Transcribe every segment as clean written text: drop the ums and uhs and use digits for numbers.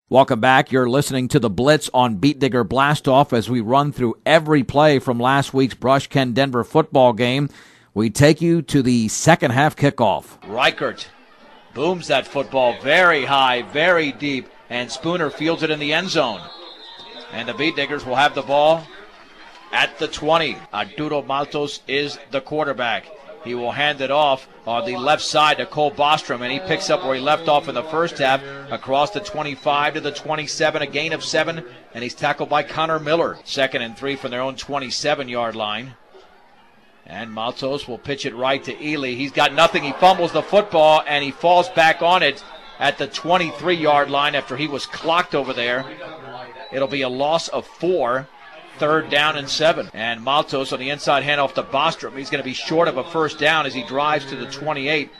Welcome back. You're listening to The Blitz on Beat Digger Blastoff as we run through every play from last week's Brush-Ken Denver football game. We take you to the second half kickoff. Reichert booms that football very high, very deep, and Spooner fields it in the end zone. And the Beat Diggers will have the ball at the 20. Arturo Maltos is the quarterback. He will hand it off on the left side to Cole Bostrom, and he picks up where he left off in the first half, across the 25 to the 27, a gain of 7, and he's tackled by Connor Miller. 2nd and 3 from their own 27-yard line. And Maltos will pitch it right to Ely. He's got nothing. He fumbles the football, and he falls back on it at the 23-yard line after he was clocked over there. It'll be a loss of 4. 3rd down and 7. And Maltos on the inside handoff to Bostrom. He's going to be short of a first down as he drives to the 28.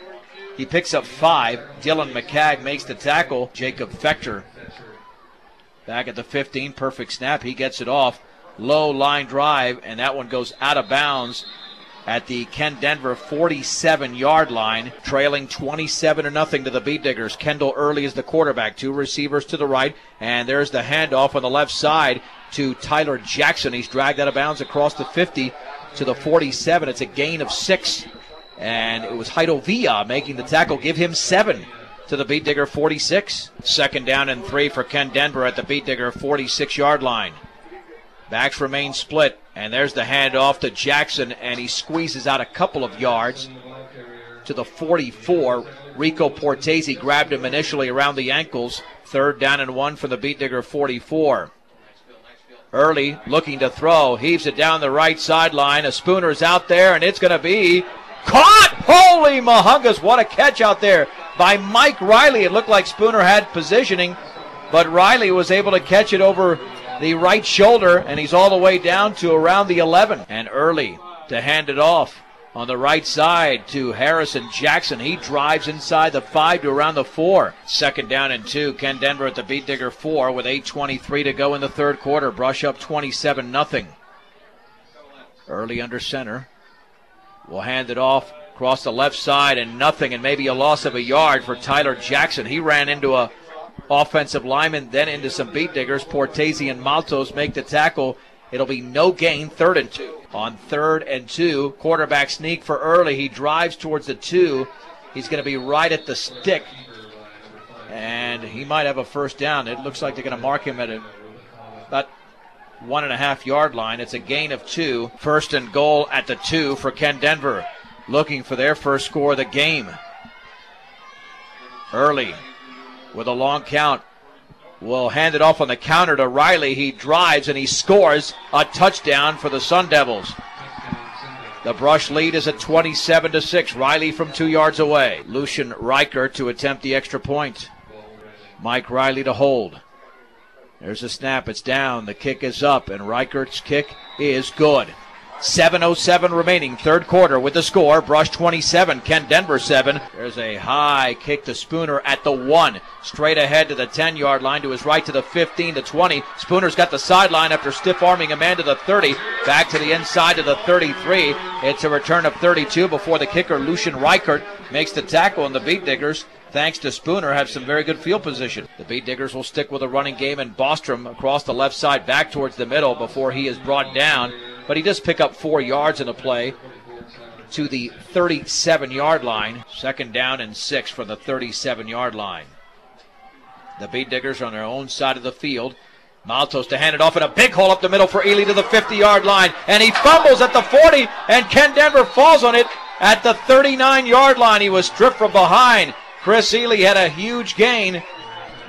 He picks up 5. Dylan McCagg makes the tackle. Jacob Fechter back at the 15. Perfect snap. He gets it off. Low line drive, and that one goes out of bounds at the Ken Denver 47-yard line, trailing 27-0 to the Beat Diggers. Kendall Early is the quarterback. 2 receivers to the right, and there's the handoff on the left side to Tyler Jackson. He's dragged out of bounds across the 50 to the 47. It's a gain of 6, and it was Heido Villa making the tackle. Give him 7 to the Beat Digger 46. 2nd down and 3 for Ken Denver at the Beat Digger 46-yard line. Backs remain split, and there's the handoff to Jackson, and he squeezes out a couple of yards to the 44. Rico Portese grabbed him initially around the ankles. 3rd down and 1 from the Beat Digger 44. Early looking to throw, heaves it down the right sideline. A Spooner's out there, and it's going to be caught. Holy mahungus, what a catch out there by Mike Riley. It looked like Spooner had positioning, but Riley was able to catch it over the right shoulder, and he's all the way down to around the 11. And Early to hand it off on the right side to Harrison Jackson. He drives inside the 5 to around the 4. 2nd down and 2. Ken Denver at the Beat Digger 4 with 8:23 to go in the third quarter. Brush up 27-0. Early under center. Will hand it off across the left side, and nothing, and maybe a loss of a yard for Tyler Jackson. He ran into a offensive lineman, then into some Beat Diggers. Portese and Maltos make the tackle. It'll be no gain. 3rd and 2. On 3rd and 2, quarterback sneak for Early. He drives towards the 2. He's going to be right at the stick, and he might have a first down. It looks like they're going to mark him at about 1.5-yard line. It's a gain of 2. 1st and goal at the 2 for Ken Denver, looking for their first score of the game. Early with a long count will hand it off on the counter to Riley. He drives and he scores a touchdown for the Sun Devils. The Brush lead is at 27-6. Riley from 2 yards away. Lucian Reichert to attempt the extra point. Mike Riley to hold. There's a snap. It's down. The kick is up, and Reichert's kick is good. 7:07 remaining, third quarter with the score. Brush 27, Ken Denver 7. There's a high kick to Spooner at the 1. Straight ahead to the 10-yard line, to his right to the 15, to 20. Spooner's got the sideline after stiff-arming a man to the 30. Back to the inside to the 33. It's a return of 32 before the kicker, Lucian Reichert, makes the tackle, and the Beat Diggers, thanks to Spooner, have some very good field position. The Beat Diggers will stick with a running game, and Bostrom across the left side back towards the middle before he is brought down. But he does pick up 4 yards in a play to the 37-yard line. 2nd down and 6 from the 37-yard line. The Beat Diggers are on their own side of the field. Maltos to hand it off in a big hole up the middle for Ely to the 50-yard line. And he fumbles at the 40, and Ken Denver falls on it at the 39-yard line. He was stripped from behind. Chris Ely had a huge gain,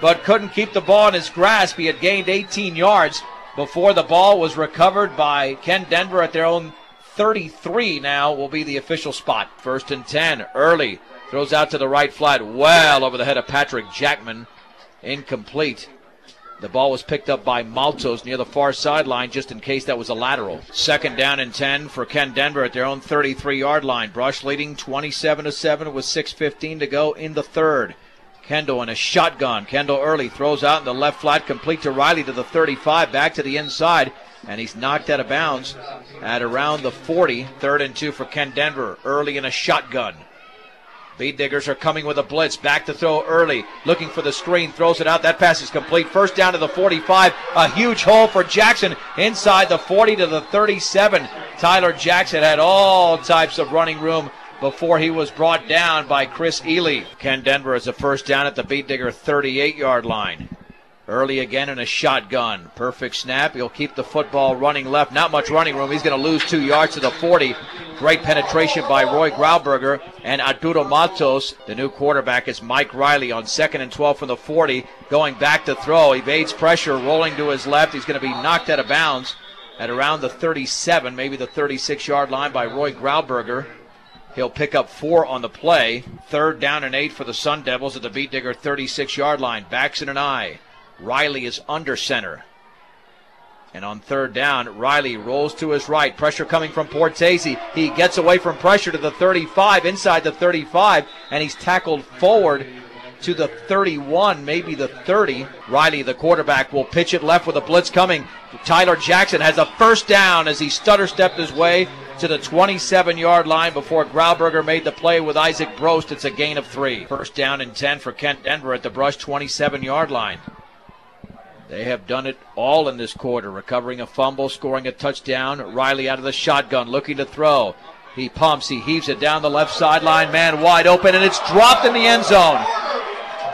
but couldn't keep the ball in his grasp. He had gained 18 yards before the ball was recovered by Ken Denver at their own 33. Now will be the official spot. 1st and 10. Early throws out to the right flat, well over the head of Patrick Jackman. Incomplete. The ball was picked up by Maltos near the far sideline, just in case that was a lateral. 2nd down and 10 for Ken Denver at their own 33-yard line. Brush leading 27-7 with 6:15 to go in the third. Kendall in a shotgun. Kendall Early throws out in the left flat, complete to Riley to the 35, back to the inside, and he's knocked out of bounds at around the 40. 3rd and 2 for Ken Denver. Early in a shotgun. Beat Diggers are coming with a blitz. Back to throw early. Looking for the screen. Throws it out. That pass is complete. First down to the 45. A huge hole for Jackson inside the 40 to the 37. Tyler Jackson had all types of running room before he was brought down by Chris Ely. Ken Denver has a first down at the Beat Digger 38-yard line. Early again in a shotgun. Perfect snap. He'll keep the football running left. Not much running room. He's going to lose 2 yards to the 40. Great penetration by Roy Grauberger and Arturo Matos. The new quarterback is Mike Riley on 2nd and 12 from the 40. Going back to throw. Evades pressure. Rolling to his left. He's going to be knocked out of bounds at around the 37, maybe the 36-yard line by Roy Grauberger. He'll pick up 4 on the play. 3rd down and 8 for the Sun Devils at the Beat Digger 36-yard line. Backs in an eye. Riley is under center. And on 3rd down, Riley rolls to his right. Pressure coming from Portese. He gets away from pressure to the 35, inside the 35, and he's tackled forward to the 31, maybe the 30. Riley, the quarterback, will pitch it left with a blitz coming. Tyler Jackson has a first down as he stutter-stepped his way to the 27-yard line before Grauberger made the play with Isaac Brost. It's a gain of 3. First down and 10 for Kent Denver at the Brush 27-yard line. They have done it all in this quarter, recovering a fumble, scoring a touchdown. Riley out of the shotgun, looking to throw. He pumps, he heaves it down the left sideline, man wide open, and it's dropped in the end zone.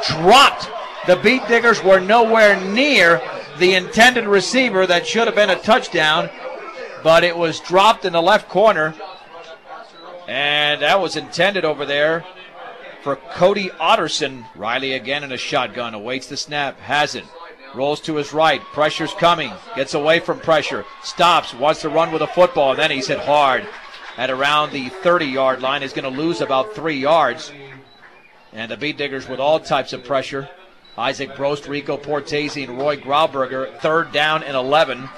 Dropped. The Beat Diggers were nowhere near the intended receiver. That should have been a touchdown, but it was dropped in the left corner, and that was intended over there for Cody Otterson. Riley again in a shotgun, awaits the snap, has it. Rolls to his right. Pressure's coming. Gets away from pressure. Stops. Wants to run with a football. Then he's hit hard at around the 30-yard line. He's going to lose about 3 yards. And the Beat Diggers with all types of pressure. Isaac Brost, Rico Portese, and Roy Grauberger. 3rd down and 11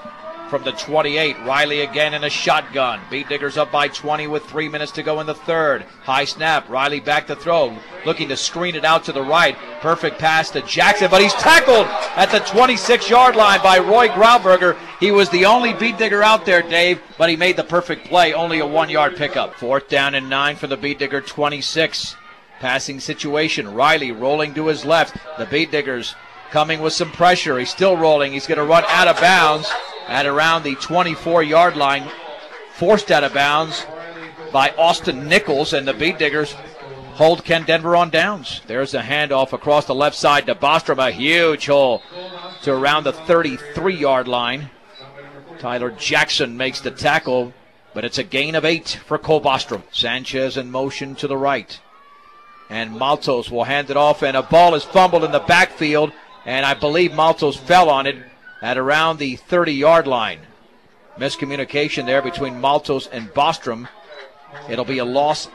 from the 28. Riley again in a shotgun. Beat Diggers up by 20 with 3 minutes to go in the 3rd. High snap. Riley back to throw. Looking to screen it out to the right. Perfect pass to Jackson, but he's tackled at the 26-yard line by Roy Grauberger. He was the only Beat Digger out there, Dave, but he made the perfect play. Only a 1-yard pickup. 4th down and 9 for the Beat Digger 26. Passing situation. Riley rolling to his left. The Beat Diggers coming with some pressure. He's still rolling. He's going to run out of bounds at around the 24-yard line. Forced out of bounds by Austin Nichols, and the Beat Diggers hold Ken Denver on downs. There's a handoff across the left side to Bostrom, a huge hole to around the 33-yard line. Tyler Jackson makes the tackle, but it's a gain of 8 for Cole Bostrom. Sanchez in motion to the right. And Maltos will hand it off, and a ball is fumbled in the backfield, and I believe Maltos fell on it at around the 30-yard line. Miscommunication there between Maltos and Bostrom. It'll be a loss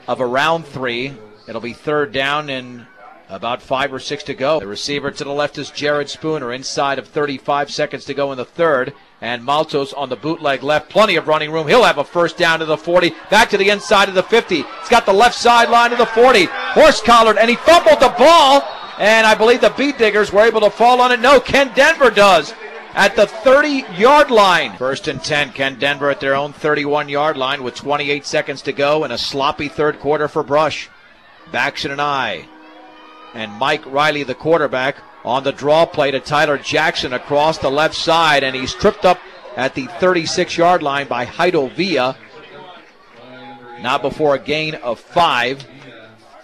of around 3. It'll be 3rd down and about 5 or 6 to go. The receiver to the left is Jared Spooner, inside of 35 seconds to go in the 3rd. And Maltos on the bootleg left, plenty of running room. He'll have a first down to the 40, back to the inside of the 50. He's got the left sideline of the 40. Horse-collared, and he fumbled the ball. And I believe the Beat Diggers were able to fall on it. No, Ken Denver does at the 30-yard line. 1st and 10, Ken Denver at their own 31-yard line with 28 seconds to go in a sloppy 3rd quarter for Brush. Backs in an eye. And Mike Riley, the quarterback, on the draw play to Tyler Jackson across the left side, and he's tripped up at the 36-yard line by Heido Villa. Not before a gain of 5,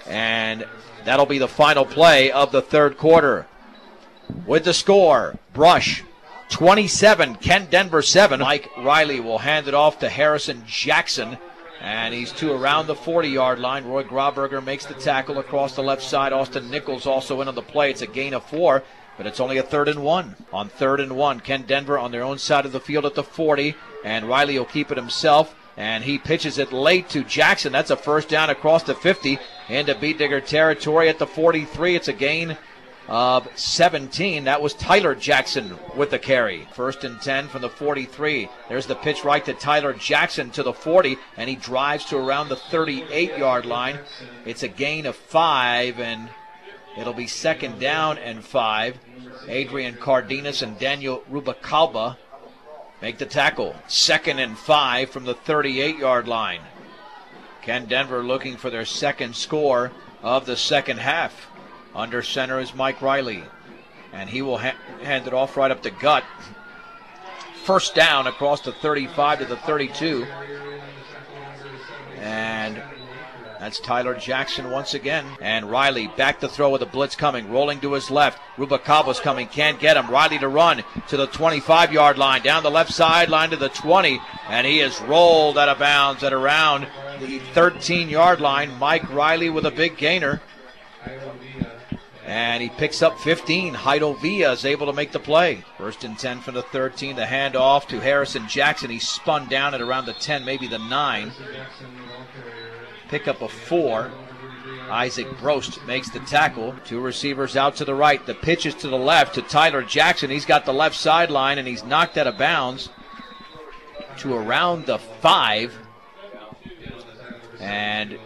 and that'll be the final play of the 3rd quarter. With the score, Brush 27, Ken Denver 7. Mike Riley will hand it off to Harrison Jackson, and he's to around the 40-yard line. Roy Grauberger makes the tackle across the left side. Austin Nichols also in on the play. It's a gain of 4, but it's only a 3rd and 1. On 3rd and 1, Ken Denver on their own side of the field at the 40, and Riley will keep it himself, and he pitches it late to Jackson. That's a first down across the 50 into Beat Digger territory at the 43. It's a gain of 17. That was Tyler Jackson with the carry. 1st and 10 from the 43. There's the pitch right to Tyler Jackson to the 40, and he drives to around the 38-yard line. It's a gain of 5, and it'll be 2nd down and 5. Adrian Cardenas and Daniel Ken Denver looking for their second score of the second half. Under center is Mike Riley, and he will hand it off right up the gut. First down across the 35 to the 32. And that's Tyler Jackson once again. And Riley back to throw with a blitz coming. Rolling to his left. Rubalcaba's coming. Can't get him. Riley to run to the 25-yard line. Down the left sideline to the 20. And he is rolled out of bounds at around the 13-yard line. Mike Riley with a big gainer. And he picks up 15. Heidel Villa is able to make the play. First and 10 from the 13. The handoff to Harrison Jackson. He spun down at around the 10, maybe the 9. Pick up a 4. Isaac Brost makes the tackle. 2 receivers out to the right. The pitch is to the left to Tyler Jackson. He's got the left sideline, and he's knocked out of bounds to around the 5. And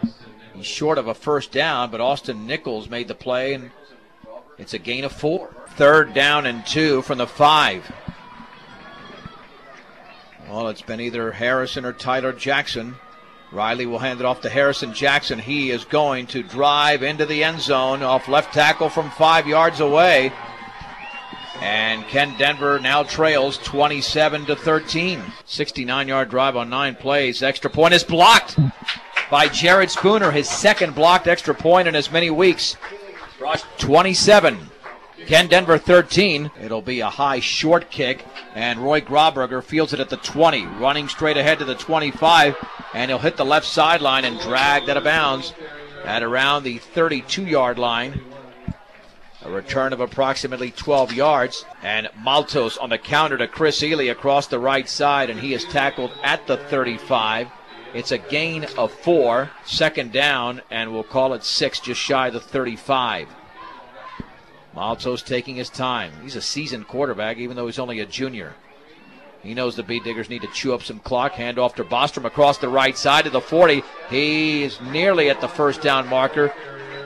he's short of a first down, but Austin Nichols made the play, and it's a gain of 4. Third down and 2 from the 5. Well, it's been either Harrison or Tyler Jackson. Riley will hand it off to Harrison Jackson. He is going to drive into the end zone off left tackle from 5 yards away. And Ken Denver now trails 27 to 13. 69-yard drive on 9 plays. Extra point is blocked by Jared Spooner, his second blocked extra point in as many weeks. 27. Ken Denver 13. It'll be a high short kick, and Roy Grauberger fields it at the 20, running straight ahead to the 25, and he'll hit the left sideline and drag that out of bounds at around the 32-yard line. A return of approximately 12 yards, and Maltos on the counter to Chris Ely across the right side, and he is tackled at the 35. It's a gain of 4, second down, and we'll call it 6, just shy of the 35. Maltos taking his time. He's a seasoned quarterback, even though he's only a junior. He knows the Beat Diggers need to chew up some clock. Hand off to Bostrom across the right side to the 40. He is nearly at the first down marker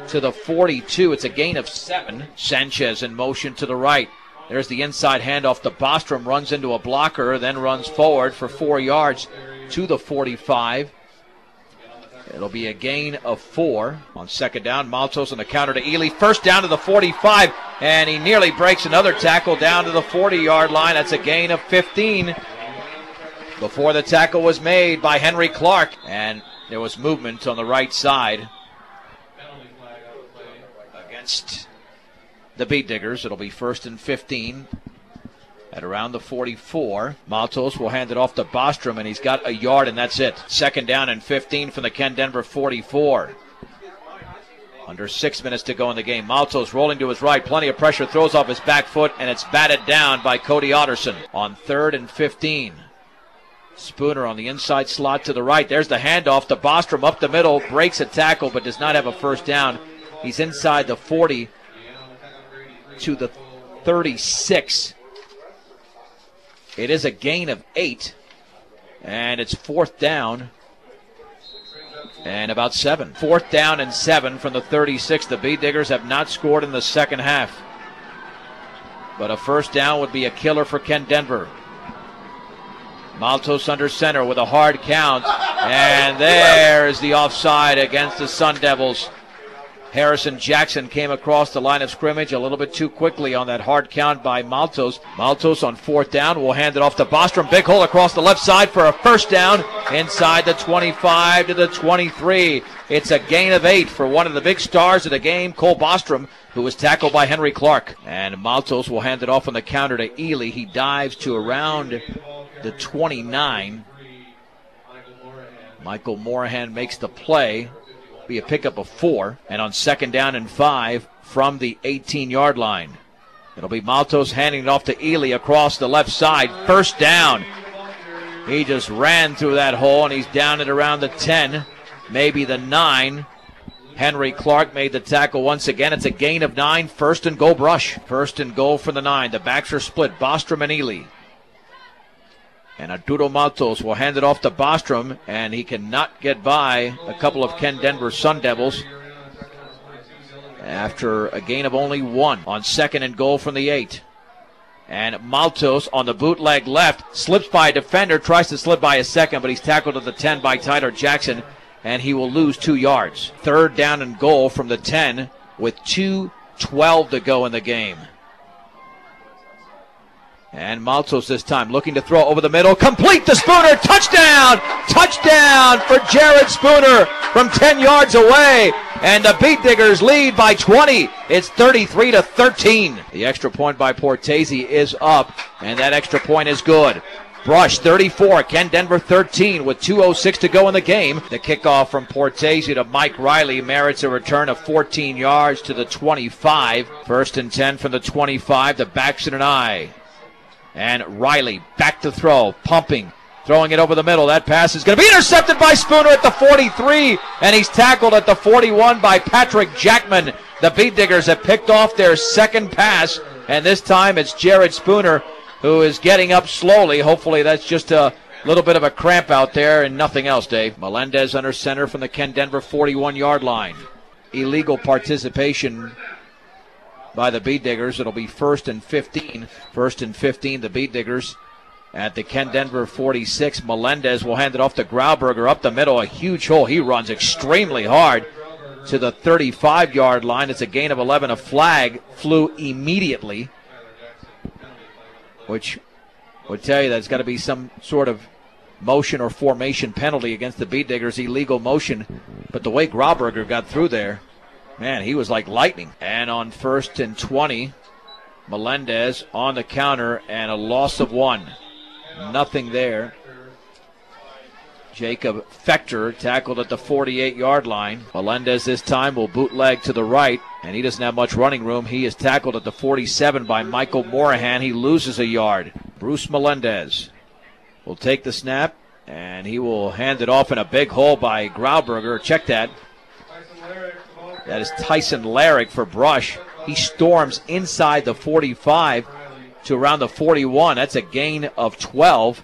to the 42. It's a gain of 7. Sanchez in motion to the right. There's the inside handoff to Bostrom. Runs into a blocker, then runs forward for 4 yards to the 45. It'll be a gain of 4 on second down. Maltos on the counter to Ely. First down to the 45, and he nearly breaks another tackle down to the 40-yard line. That's a gain of 15 before the tackle was made by Henry Clark, and there was movement on the right side against the Beat Diggers. It'll be first and 15 at around the 44. Maltos will hand it off to Bostrom, and he's got a yard, and that's it. Second down and 15 from the Ken Denver 44. Under 6 minutes to go in the game. Maltos rolling to his right. Plenty of pressure. Throws off his back foot, and it's batted down by Cody Otterson on 3rd and 15. Spooner on the inside slot to the right. There's the handoff to Bostrom up the middle. Breaks a tackle, but does not have a first down. He's inside the 40 to the 36. It is a gain of 8, and it's 4th down and about 7. 4th down and 7 from the 36. The Beat Diggers have not scored in the second half, but a first down would be a killer for Ken Denver. Maltos under center with a hard count, and there's the offside against the Sun Devils. Harrison Jackson came across the line of scrimmage a little bit too quickly on that hard count by Maltos. Maltos on 4th down will hand it off to Bostrom. Big hole across the left side for a first down inside the 25 to the 23. It's a gain of 8 for one of the big stars of the game, Cole Bostrom, who was tackled by Henry Clark. And Maltos will hand it off on the counter to Ely. He dives to around the 29. Michael Morahan makes the play. Be a pickup of 4, and on second down and 5 from the 18-yard line. It'll be Maltos handing it off to Ely across the left side. First down. He just ran through that hole, and he's down at around the 10, maybe the 9. Henry Clark made the tackle once again. It's a gain of 9. First and goal Brush. First and goal for the 9. The backs are split. Bostrom and Ely. And Arturo Maltos will hand it off to Bostrom, and he cannot get by a couple of Ken Denver Sun Devils after a gain of only 1 on second and goal from the 8. And Maltos on the bootleg left, slips by a defender, tries to slip by a second, but he's tackled at the 10 by Tyler Jackson, and he will lose 2 yards. 3rd down and goal from the 10 with 2:12 to go in the game. And Maltos this time looking to throw over the middle. Complete to Spooner. Touchdown! Touchdown for Jared Spooner from 10 yards away. And the Beet Diggers lead by 20. It's 33-13. The extra point by Portese is up, and that extra point is good. Brush 34, Ken Denver 13 with 2:06 to go in the game. The kickoff from Portese to Mike Riley merits a return of 14 yards to the 25. 1st and 10 from the 25 to Baxton and I. And Riley back to throw, pumping, throwing it over the middle. That pass is going to be intercepted by Spooner at the 43, and he's tackled at the 41 by Patrick Jackman. The Beet Diggers have picked off their second pass, and this time it's Jared Spooner who is getting up slowly. Hopefully that's just a little bit of a cramp out there and nothing else, Dave. Melendez under center from the Ken Denver 41-yard line. Illegal participation by the Beet Diggers. It'll be 1st and 15. 1st and 15, the Beet Diggers at the Ken Denver 46. Melendez will hand it off to Grauberger up the middle. A huge hole. He runs extremely hard to the 35-yard line. It's a gain of 11. A flag flew immediately, which would tell you there's got to be some sort of motion or formation penalty against the Beet Diggers. Illegal motion. But the way Grauberger got through there, man, he was like lightning. And on 1st and 20, Melendez on the counter and a loss of 1. Nothing there. Jacob Fechter tackled at the 48-yard line. Melendez this time will bootleg to the right, and he doesn't have much running room. He is tackled at the 47 by Michael Morahan. He loses a yard. Bruce Melendez will take the snap, and he will hand it off in a big hole by Grauberger. Check that. That is Tyson Larrick for Brush. He storms inside the 45 to around the 41. That's a gain of 12.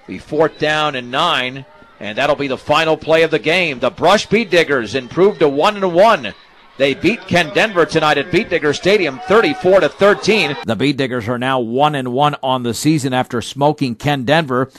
Be 4th down and 9, and that'll be the final play of the game. The Brush Beet Diggers improved to 1-1. They beat Ken Denver tonight at Beet Digger Stadium 34-13. The Beet Diggers are now 1-1 on the season after smoking Ken Denver.